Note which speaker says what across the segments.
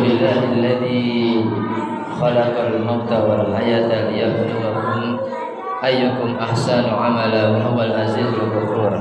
Speaker 1: لله الذي خلق الموت والحياة ليبلوكم أيكم أحسن عملا وهو العزيز الغفور.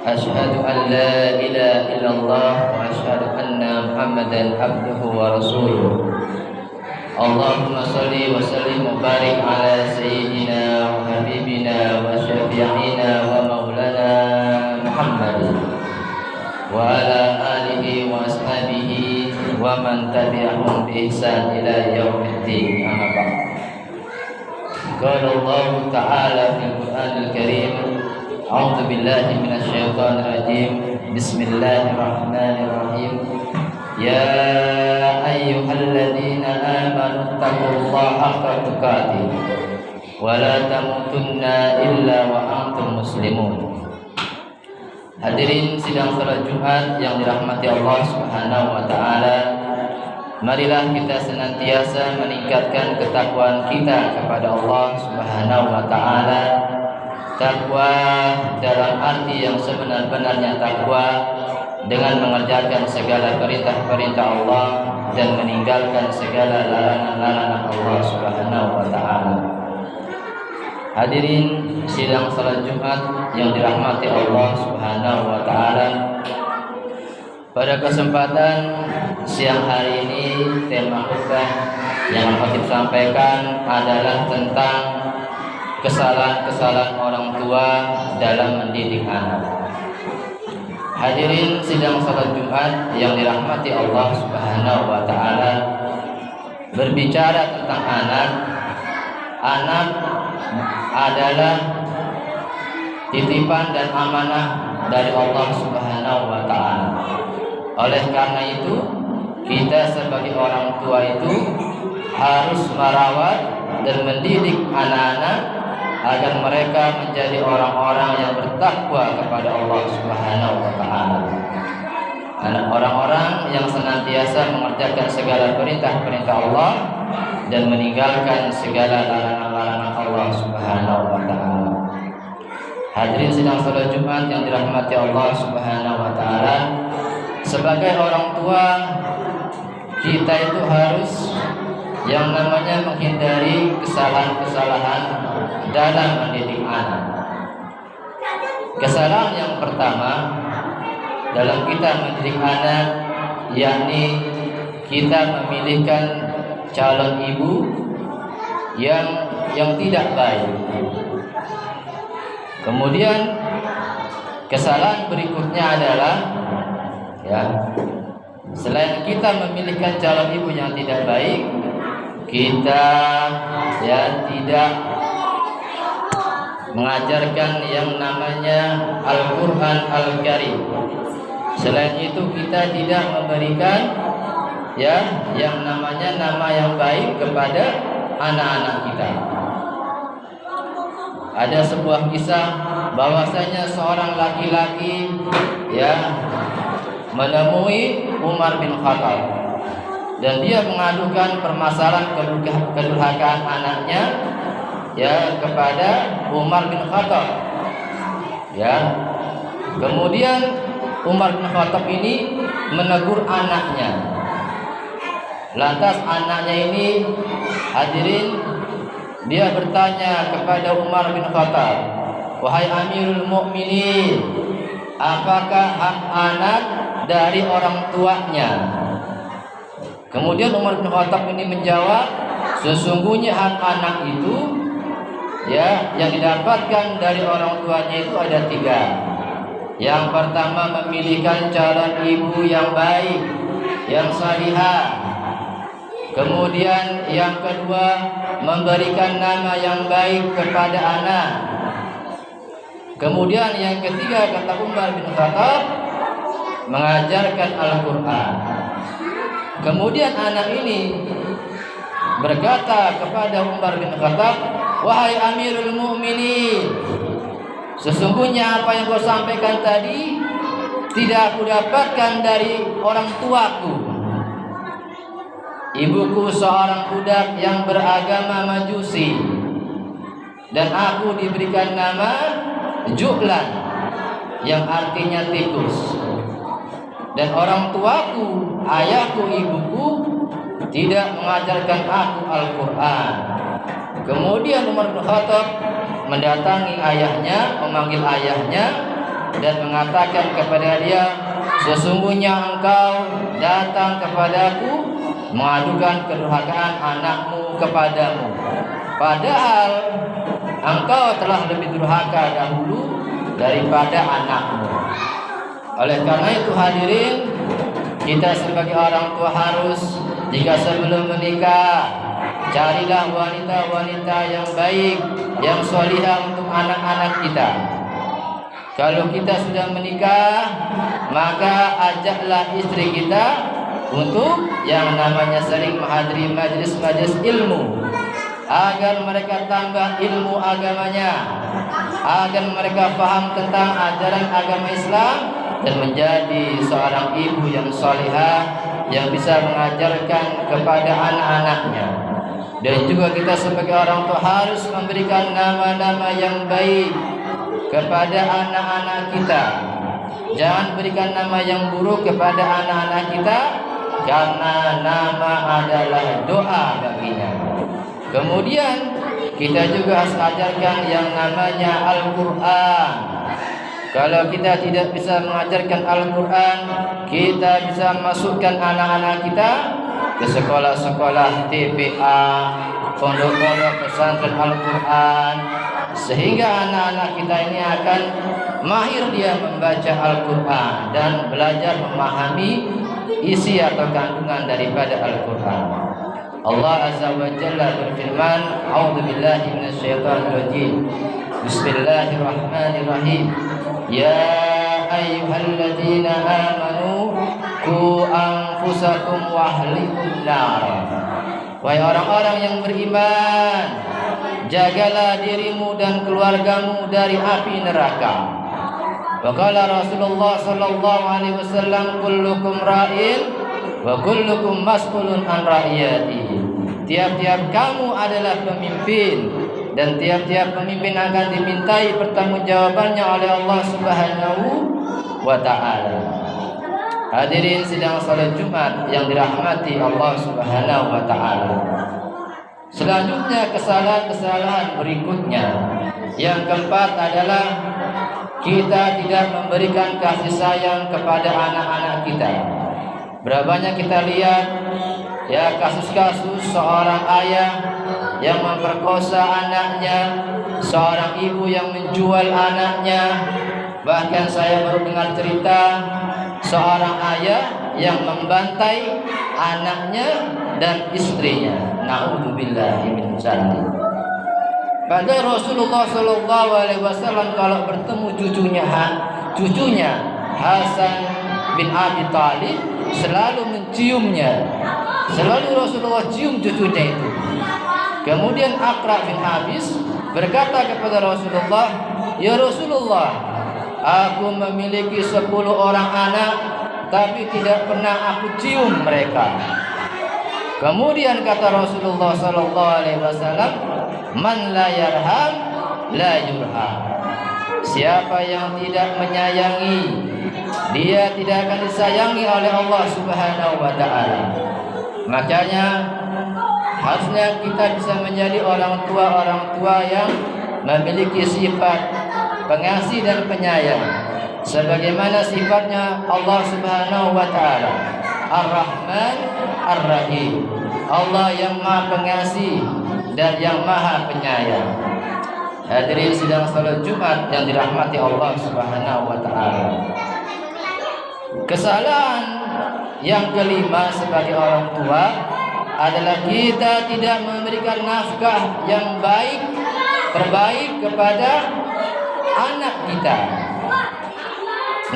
Speaker 1: أشهد أن لا إله إلا الله وأشهد أن محمدا عبده ورسوله. اللهم صل وسلم وبارك على سيدنا وحبيبنا وشفيعنا ومولانا محمد وعلى آله وأصحابه ومن تبعهم بإحسان إلى يوم الدين. أما بعد. قال الله تعالى في القرآن الكريم: أعوذ بالله من الشيطان الرجيم. بسم الله الرحمن الرحيم. يا أيها الذين آمنوا اتقوا الله حق تقاته ولا تموتن إلا وأنتم مسلمون. Hadirin sidang salat Jumat yang dirahmati Allah Subhanahu wa taala, marilah kita senantiasa meningkatkan ketakwaan kita kepada Allah Subhanahu wa taala. Takwa dalam arti yang sebenar-benarnya takwa, dengan mengerjakan segala perintah-perintah Allah dan meninggalkan segala larangan-larangan Allah Subhanahu wa taala. Hadirin sidang salat Jumat yang dirahmati Allah Subhanahu wa taala. Pada kesempatan siang hari ini, tema khutbah yang akan kita sampaikan adalah tentang kesalahan-kesalahan orang tua dalam mendidik anak. Hadirin sidang salat Jumat yang dirahmati Allah Subhanahu wa taala, berbicara tentang anak adalah titipan dan amanah dari Allah Subhanahu wa taala. Oleh karena itu, kita sebagai orang tua itu harus merawat dan mendidik anak-anak agar mereka menjadi orang-orang yang bertakwa kepada Allah Subhanahu wa taala. Orang-orang yang senantiasa mengerjakan segala perintah-perintah Allah dan meninggalkan segala larangan-larangan Allah Subhanahu wa taala. Hadirin sidang salat Jumat yang dirahmati Allah Subhanahu wa taala, sebagai orang tua kita itu harus yang namanya menghindari kesalahan-kesalahan dalam mendidik anak. Kesalahan yang pertama dalam kita mendidik anak, yakni kita memilihkan calon ibu yang tidak baik. Kemudian kesalahan berikutnya adalah selain kita memilihkan calon ibu yang tidak baik, kita tidak mengajarkan yang namanya Al-Quran Al-Karim. Selain itu kita tidak memberikan yang namanya nama yang baik kepada anak-anak kita. Ada sebuah kisah bahwasanya seorang laki-laki menemui Umar bin Khattab dan dia mengadukan permasalahan kedurhakaan anaknya kepada Umar bin Khattab. Kemudian Umar bin Khattab ini menegur anaknya. Lantas anaknya ini, hadirin, dia bertanya kepada Umar bin Khattab, "Wahai Amirul Mukminin, apakah hak anak dari orang tuanya?" Kemudian Umar bin Khattab ini menjawab, "Sesungguhnya hak anak itu yang didapatkan dari orang tuanya itu ada 3. Yang pertama, memilihkan calon ibu yang baik, yang salihah. Kemudian yang kedua, memberikan nama yang baik kepada anak. Kemudian yang ketiga," kata Umar bin Khattab, "mengajarkan Al-Quran." Kemudian anak ini berkata kepada Umar bin Khattab, "Wahai Amirul Mukminin, sesungguhnya apa yang kau sampaikan tadi tidak aku dapatkan dari orang tuaku. Ibuku seorang budak yang beragama Majusi, dan aku diberikan nama Ju'lan yang artinya tikus. Dan orang tuaku, ayahku, ibuku tidak mengajarkan aku Al-Quran. Kemudian Umar bin Khattab mendatangi ayahnya, memanggil ayahnya dan mengatakan kepada dia, sesungguhnya engkau datang kepadaku mengadukan kedurhakaan anakmu kepadamu, padahal engkau telah lebih durhaka dahulu daripada anakmu. Oleh karena itu hadirin, kita sebagai orang tua harus, jika sebelum menikah, carilah wanita-wanita yang baik, yang solihah untuk anak-anak kita. Kalau kita sudah menikah, maka ajaklah istri kita untuk yang namanya sering menghadiri majlis-majlis ilmu, agar mereka tambah ilmu agamanya, agar mereka paham tentang ajaran agama Islam dan menjadi seorang ibu yang solihah yang bisa mengajarkan kepada anak-anaknya. Dan juga kita sebagai orang tua harus memberikan nama-nama yang baik kepada anak-anak kita. Jangan berikan nama yang buruk kepada anak-anak kita, karena nama adalah doa baginya. Kemudian kita juga harus ajarkan yang namanya Al-Quran. Kalau kita tidak bisa mengajarkan Al-Quran, kita bisa masukkan anak-anak kita ke sekolah-sekolah TPA, pondok-pondok pesantren Al-Quran, sehingga anak-anak kita ini akan mahir dia membaca Al-Quran dan belajar memahami isi atau kandungan daripada Al-Quran. Allah Azza wa Jalla berfirman, A'udzu billahi minasyaitonir rajim. Bismillahirrahmanirrahim. Ya ayyuhalladzina amanu qu anfusakum wa ahlikum nar. Wahai orang-orang yang beriman, jagalah dirimu dan keluargamu dari api neraka. Wa qala Rasulullah sallallahu alaihi wasallam, kullukum ra'in wa kullukum mas'ulun an ra'iyatihi. Tiap-tiap kamu adalah pemimpin, dan tiap-tiap pemimpin akan dimintai pertanggungjawabannya oleh Allah Subhanahu wa taala. Hadirin sidang salat Jumat yang dirahmati Allah Subhanahu wa taala. Selanjutnya kesalahan-kesalahan berikutnya. Yang keempat adalah kita tidak memberikan kasih sayang kepada anak-anak kita. Berapa banyak kita lihat ya kasus-kasus seorang ayah yang memperkosa anaknya, seorang ibu yang menjual anaknya. Bahkan saya baru dengar cerita seorang ayah yang membantai anaknya dan istrinya. Na'udzubillahi min dzalik. Padahal Rasulullah sallallahu alaihi wasallam kalau bertemu cucunya Hasan bin Abi Thalib selalu menciumnya. Selalu Rasulullah cium cucunya itu. Kemudian Aqra bin Habis berkata kepada Rasulullah, "Ya Rasulullah, aku memiliki 10 orang anak, tapi tidak pernah aku cium mereka." Kemudian kata Rasulullah sallallahu alaihi wasallam, "Man la yarham la yurham." Siapa yang tidak menyayangi, dia tidak akan disayangi oleh Allah Subhanahu wa taala. Makanya harusnya kita bisa menjadi orang tua yang memiliki sifat pengasih dan penyayang, sebagaimana sifatnya Allah Subhanahu wa taala, Ar-Rahman Ar-Rahim. Allah yang Maha Pengasih dan yang Maha Penyayang. Hadirin sidang salat Jumat yang dirahmati Allah Subhanahu wa taala. Kesalahan yang kelima sebagai orang tua adalah kita tidak memberikan nafkah yang terbaik kepada anak kita.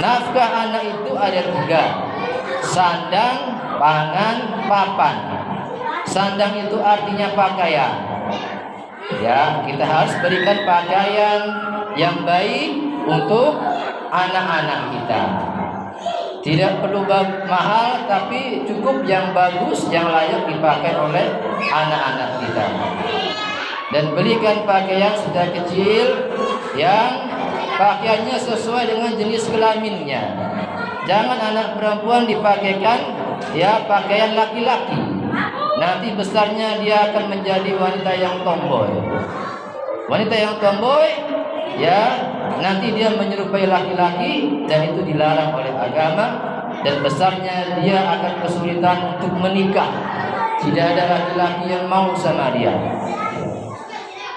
Speaker 1: Nafkah anak itu ada 3: sandang, pangan, papan. Sandang itu artinya pakaian. Ya, kita harus berikan pakaian yang baik untuk anak-anak kita. Tidak perlu mahal, tapi cukup yang bagus, yang layak dipakai oleh anak-anak kita. Dan belikan pakaian sudah kecil yang pakaiannya sesuai dengan jenis kelaminnya. Jangan anak perempuan dipakaikan ya pakaian laki-laki. nanti besarnya dia akan menjadi wanita yang tomboy. Wanita yang tomboy, ya, nanti dia menyerupai laki-laki dan itu dilarang oleh agama, dan besarnya dia akan kesulitan untuk menikah. Tidak ada laki-laki yang mau sama dia.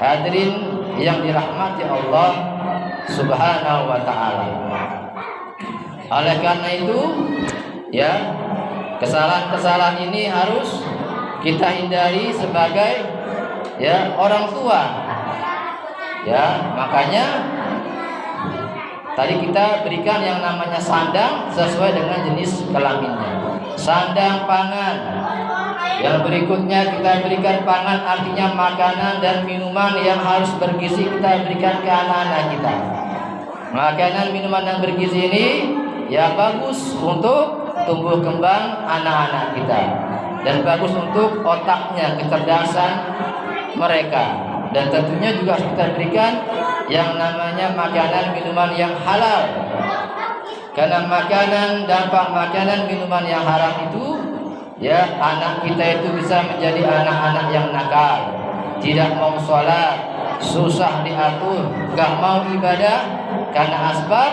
Speaker 1: Hadirin yang dirahmati Allah Subhanahu wa taala. Oleh karena itu, ya, kesalahan-kesalahan ini harus kita hindari sebagai, ya, orang tua. Ya, makanya tadi kita berikan yang namanya sandang sesuai dengan jenis kelaminnya. Sandang pangan. Yang berikutnya kita berikan pangan, artinya makanan dan minuman yang harus bergizi kita berikan ke anak-anak kita. Makanan minuman yang bergizi ini ya bagus untuk tumbuh kembang anak-anak kita, dan bagus untuk otaknya, kecerdasan mereka. Dan tentunya juga harus kita berikan yang namanya makanan minuman yang halal. Karena dampak makanan minuman yang haram itu, ya, anak kita itu bisa menjadi anak-anak yang nakal, tidak mau sholat, susah diatur, gak mau ibadah karena asbab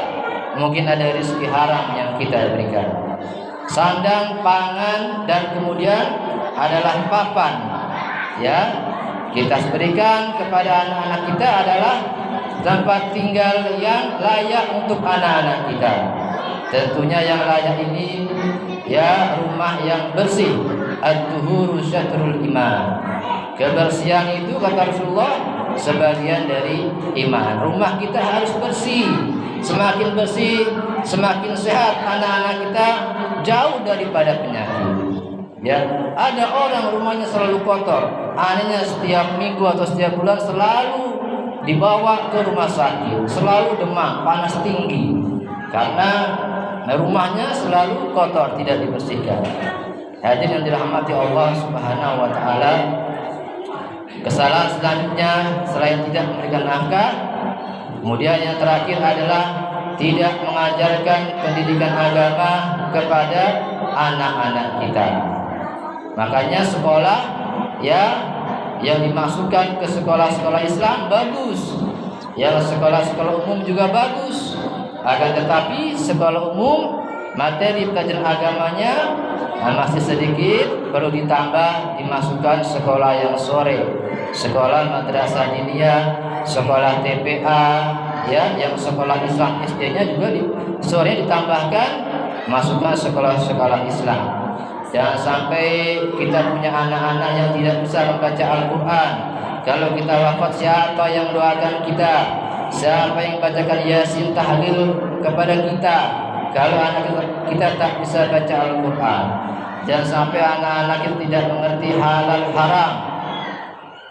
Speaker 1: mungkin ada rezeki haram yang kita berikan. Sandang, pangan, dan kemudian adalah papan, ya, kita berikan kepada anak-anak kita adalah tempat tinggal yang layak untuk anak-anak kita. Tentunya yang layak ini, ya, rumah yang bersih. At-tuhuru syatrul iman. Kebersihan itu, kata Rasulullah, sebagian dari iman. Rumah kita harus bersih. Semakin bersih, semakin sehat anak-anak kita, jauh daripada penyakit. Ya, ada orang rumahnya selalu kotor, anaknya setiap minggu atau setiap bulan selalu dibawa ke rumah sakit, selalu demam, panas tinggi, karena rumahnya selalu kotor, tidak dibersihkan. Hadirin yang dirahmati Allah Subhanahu wa taala, kesalahan selanjutnya selain tidak memberikan nafkah, kemudian yang terakhir adalah tidak mengajarkan pendidikan agama kepada anak-anak kita. Makanya sekolah, ya, yang dimasukkan ke sekolah-sekolah Islam bagus, yang sekolah-sekolah umum juga bagus. Akan tetapi sekolah umum materi pelajaran agamanya masih sedikit, perlu ditambah, dimasukkan sekolah yang sore, sekolah madrasah diniyah, sekolah TPA, ya, yang sekolah Islam SD-nya juga sore ditambahkan, masukkan sekolah-sekolah Islam. Jangan sampai kita punya anak-anak yang tidak bisa membaca Al-Quran. Kalau kita wafat, siapa yang doakan kita? Siapa yang bacakan Yasin tahlil kepada kita kalau anak kita tak bisa baca Al-Quran? Jangan sampai anak-anak kita tidak mengerti halal haram.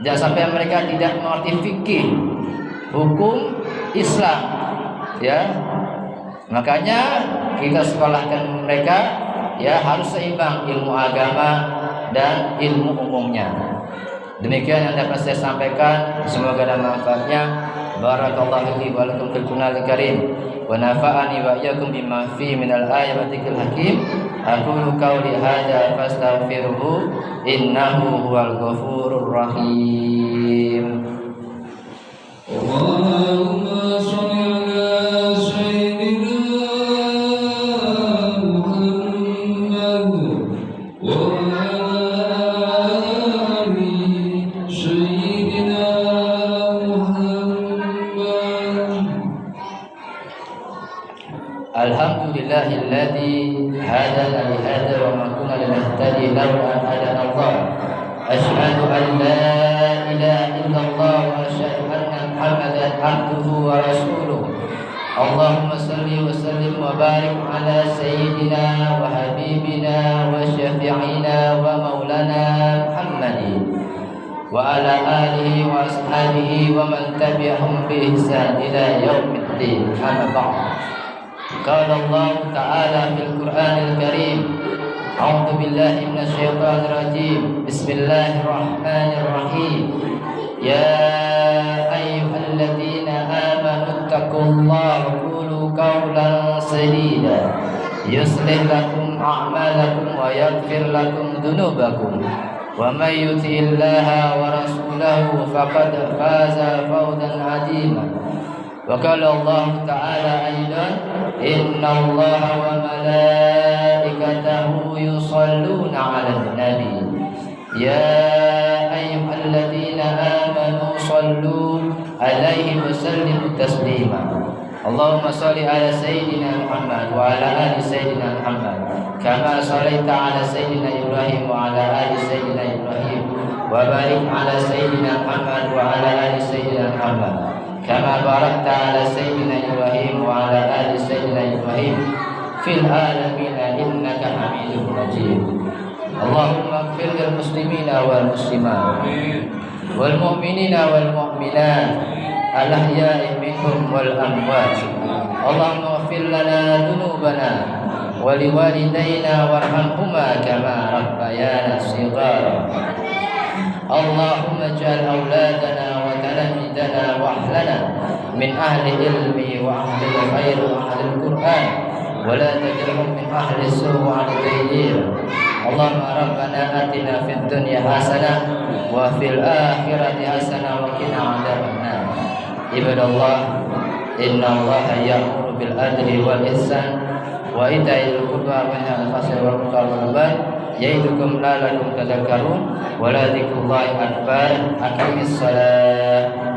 Speaker 1: Jangan sampai mereka tidak mengerti fikih, hukum Islam, ya. Makanya kita sekolahkan mereka, ya, harus seimbang ilmu agama dan ilmu umumnya. Demikian yang dapat saya sampaikan, semoga ada manfaatnya. Barakallahu li wa lakum fil Qur'anil Karim wa nafa'ani wa iyyakum bima fi minal ayatil hakim. Aqulu qawli hadza fastaghfiruhu innahu huwal ghafurur rahim. Allahumma shalli ala sayyidina Muhammad wa ali sayyidina Alhamdulillahilladzi hadana li hadza wa ma kunna linahtadiya lawla an hadana Allah. Asyhadu an la ilaha illallah wa asyhadu anna Muhammadan abduhu wa rasuluh. Allahumma salli wa sallim wa barik ala sayyidina wa habibina wa syafi'ina wa maulana Muhammadin wa ala alihi wa ashabihi wa man tabi'ahum bi ihsan ila yaumiddin. Amma ba'd. Qala Allah Ta'ala fil Qur'anil Karim, a'udzu billahi minasy syaithanir rajim. Bismillahirrahmanirrahim. Ya ayyuhalladzina amanu taqullaha wa qulu qawlan sadida yuslih lakum a'malakum wa yaghfir lakum dzunubakum ومن يطع الله ورسوله فقد فاز فوزا عظيما. وقال الله تعالى أيضا إن الله وملائكته يصلون على النبي يا أيها الذين آمنوا صلوا عليه وسلموا تسليما. اللهم صل على سيدنا محمد وعلى آل سيدنا محمد كما صليت على سيدنا إبراهيم وعلى آل سيدنا إبراهيم وبارك على سيدنا محمد وعلى آل سيدنا محمد كما باركت على سيدنا إبراهيم وعلى آل سيدنا إبراهيم في العالمين إنك حميد مجيد. اللهم اغفر للمسلمين والمسلمات والمؤمنين والمؤمنات الأحياء منهم والأموات. اللهم اغفر لنا ذنوبنا ولوالدينا وارحمهما كما ربيانا صغارا. اللهم اجعل أولادنا وتلاميذنا وأهلنا من أهل العلم وأهل الخير وأهل القرآن ولا تجعلهم من أهل السوء وأهل التغيير. اللهم ربنا آتنا في الدنيا حسنة وفي الآخرة حسنة وقنا عذاب النار. عباد الله إن الله يأمر بالعدل والإحسان وإيتاء ذي القربى وينهى عن الفحشاء والمنكر والبغي يعظكم لعلكم تذكرون ولذكر الله أكبر. أقم الصلاة.